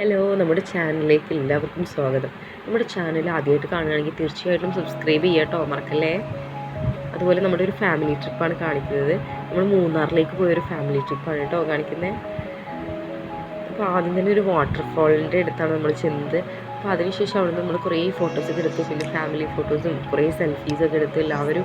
Hello, നമ്മുടെ ചാനലിലേക്ക് എല്ലാവർക്കും സ്വാഗതം. നമ്മുടെ ചാനൽ ആദ്യമായിട്ട് കാണുകയാണെങ്കിൽ തീർച്ചയായിട്ടും സബ്സ്ക്രൈബ് ചെയ്യുക കേട്ടോ, മറക്കല്ലേ. അതുപോലെ നമ്മുടെ ഒരു ഫാമിലി ട്രിപ്പാണ് കാണിക്കുന്നത്. നമ്മൾ മൂന്നാറിലേക്ക് പോയൊരു ഫാമിലി ട്രിപ്പാണ് കേട്ടോ കാണിക്കുന്നത്. അപ്പോൾ ആദ്യം തന്നെ ഒരു വാട്ടർഫാളിൻ്റെ അടുത്താണ് നമ്മൾ ചെന്നത്. അപ്പോൾ അതിനുശേഷം അവിടെ നമ്മൾ കുറേ ഫോട്ടോസൊക്കെ എടുത്തു. പിന്നെ ഫാമിലി ഫോട്ടോസും കുറേ സെൽഫീസൊക്കെ എടുത്ത് എല്ലാവരും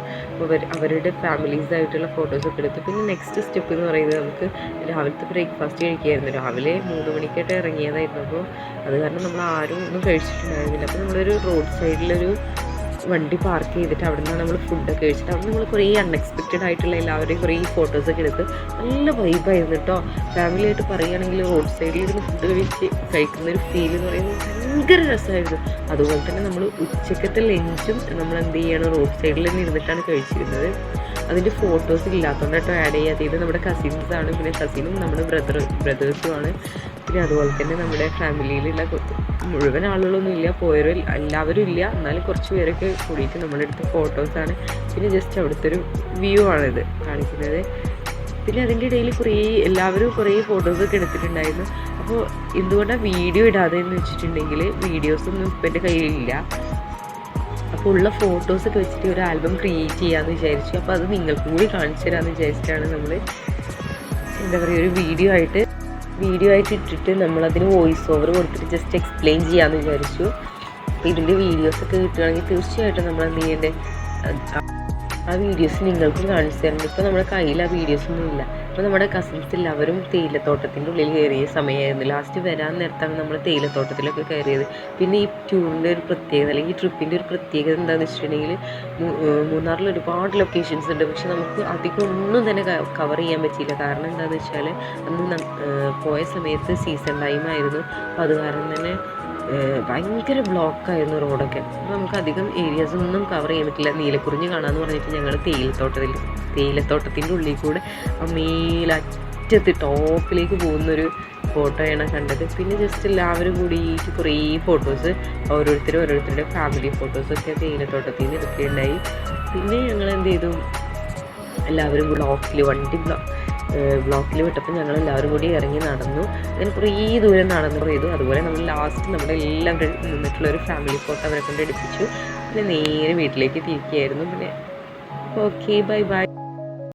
അവരുടെ ഫാമിലീസായിട്ടുള്ള ഫോട്ടോസൊക്കെ എടുത്തു. പിന്നെ നെക്സ്റ്റ് സ്റ്റെപ്പ് എന്ന് പറയുന്നത് നമുക്ക് രാവിലത്തെ ബ്രേക്ക്ഫാസ്റ്റ് കഴിക്കുകയായിരുന്നു. രാവിലെ 3 മണിക്കായിട്ട് ഇറങ്ങിയതായിരുന്നു. അപ്പോൾ അത് കാരണം നമ്മൾ ആരും ഒന്നും കഴിച്ചിട്ടുണ്ടായിരുന്നില്ല. അപ്പോൾ നമ്മളൊരു റോഡ് സൈഡിലൊരു വണ്ടി പാർക്ക് ചെയ്തിട്ട് അവിടെ നിന്നാണ് നമ്മൾ ഫുഡൊക്കെ കഴിച്ചിട്ട് അവിടെ നമ്മൾ കുറേ അൺഎക്സ്പെക്റ്റഡ് ആയിട്ടുള്ള എല്ലാവരുടെയും കുറേ ഫോട്ടോസൊക്കെ എടുത്ത് നല്ല വൈബായിരുന്നു കേട്ടോ. ഫാമിലിയായിട്ട് പറയുകയാണെങ്കിൽ റോഡ് സൈഡിൽ ഇരുന്ന് ഫുഡ് കഴിക്കുന്നൊരു ഫീൽ എന്ന് പറയുന്നത് ഭയങ്കര രസമായിരുന്നു. അതുപോലെ തന്നെ നമ്മൾ ഉച്ചക്കത്തെ ലഞ്ചും നമ്മൾ എന്ത് ചെയ്യണം, റോഡ് സൈഡിൽ തന്നെ ഇരുന്നിട്ടാണ് കഴിച്ചിരുന്നത്. അതിൻ്റെ ഫോട്ടോസ് ഇല്ലാത്തതുകൊണ്ട് കേട്ടോ ആഡ് ചെയ്യാതെ. ഇത് നമ്മുടെ കസിൻസാണ്. പിന്നെ കസിനും നമ്മുടെ ബ്രദേഴ്സുമാണ്. പിന്നെ അതുപോലെ തന്നെ നമ്മുടെ ഫാമിലിയിലുള്ള മുഴുവൻ ആളുകളൊന്നും ഇല്ല, പോയവരും എല്ലാവരും ഇല്ല, എന്നാലും കുറച്ച് പേരൊക്കെ കൂടിയിട്ട് നമ്മുടെ അടുത്ത് ഫോട്ടോസാണ്. പിന്നെ ജസ്റ്റ് അവിടുത്തെ ഒരു വ്യൂ ആണിത് കാണിക്കുന്നത്. പിന്നെ അതിൻ്റെ ഇടയിൽ എല്ലാവരും കുറേ ഫോട്ടോസൊക്കെ എടുത്തിട്ടുണ്ടായിരുന്നു. അപ്പോൾ എന്തുകൊണ്ടാണ് വീഡിയോ ഇടാതെ എന്ന് വെച്ചിട്ടുണ്ടെങ്കിൽ വീഡിയോസൊന്നും ഇപ്പം എൻ്റെ കയ്യിലില്ല. അപ്പോൾ ഉള്ള ഫോട്ടോസൊക്കെ വെച്ചിട്ട് ഒരു ആൽബം ക്രിയേറ്റ് ചെയ്യാമെന്ന് വിചാരിച്ചു. അപ്പോൾ അത് നിങ്ങൾക്കും കൂടി കാണിച്ചു തരാമെന്ന് വിചാരിച്ചിട്ടാണ് നമ്മൾ എന്താ പറയുക ഒരു വീഡിയോ ആയിട്ട് ഇട്ടിട്ട് നമ്മളതിന് വോയിസ് ഓവർ കൊടുത്തിട്ട് ജസ്റ്റ് എക്സ്പ്ലെയിൻ ചെയ്യാമെന്ന് വിചാരിച്ചു. അപ്പോൾ ഇതിൻ്റെ വീഡിയോസൊക്കെ കിട്ടുകയാണെങ്കിൽ തീർച്ചയായിട്ടും നമ്മൾ എന്ത് ചെയ്യേണ്ടത്, ആ വീഡിയോസ് നിങ്ങൾക്കും കാണിച്ചു തരുന്നുണ്ട്. ഇപ്പോൾ നമ്മുടെ കയ്യിൽ ആ വീഡിയോസൊന്നും ഇല്ല. അപ്പോൾ നമ്മുടെ കസിൻസ് എല്ലാവരും തേയിലത്തോട്ടത്തിൻ്റെ ഉള്ളിൽ കയറിയ സമയമായിരുന്നു. ലാസ്റ്റ് വരാൻ നേരത്താണ് നമ്മൾ തേയിലത്തോട്ടത്തിലൊക്കെ കയറിയത്. പിന്നെ ഈ ടൂറിൻ്റെ ഒരു പ്രത്യേകത അല്ലെങ്കിൽ ഈ ട്രിപ്പിൻ്റെ ഒരു പ്രത്യേകത എന്താണെന്ന് വെച്ചിട്ടുണ്ടെങ്കിൽ മൂന്നാറിൽ ഒരുപാട് ലൊക്കേഷൻസ് ഉണ്ട്. പക്ഷെ നമുക്ക് അധികം ഒന്നും തന്നെ കവർ ചെയ്യാൻ പറ്റിയില്ല. കാരണം എന്താണെന്ന് വെച്ചാൽ അന്ന് പോയ സമയത്ത് സീസൺ ടൈമായിരുന്നു. അപ്പോൾ അത് കാരണം തന്നെ ഭയങ്കര ബ്ലോക്കായിരുന്നു റോഡൊക്കെ. അപ്പോൾ നമുക്ക് അധികം ഏരിയാസൊന്നും കവർ ചെയ്യാൻ പറ്റില്ല. നീലക്കുറിഞ്ഞ് കാണാമെന്ന് പറഞ്ഞിട്ട് ഞങ്ങൾ തേയിലത്തോട്ടത്തിൻ്റെ ഉള്ളിൽ കൂടെ മേലറ്റത്ത് ടോപ്പിലേക്ക് പോകുന്നൊരു ഫോട്ടോയാണ് കണ്ടത്. പിന്നെ ജസ്റ്റ് എല്ലാവരും കൂടിയിട്ട് കുറേ ഫോട്ടോസ് ഓരോരുത്തരുടെ ഫാമിലി ഫോട്ടോസൊക്കെ തേയിലത്തോട്ടത്തിൽ നിന്ന് എടുക്കുകയുണ്ടായി. പിന്നെ ഞങ്ങൾ എന്ത് ചെയ്തു, എല്ലാവരും ബ്ലോക്കിൽ വിട്ടപ്പോൾ ഞങ്ങൾ എല്ലാവരും കൂടി ഇറങ്ങി നടന്നു. അങ്ങനെ കുറേ ദൂരം നടന്നു ചെയ്തു. അതുപോലെ നമ്മൾ ലാസ്റ്റ് നമ്മുടെ എല്ലാം നിന്നിട്ടുള്ളൊരു ഫാമിലി ഫോട്ടോ അവരെ കൊണ്ട് എടുപ്പിച്ചു. പിന്നെ നേരെ വീട്ടിലേക്ക് തിരിക്കുകയായിരുന്നു. പിന്നെ ഓക്കെ, ബൈ.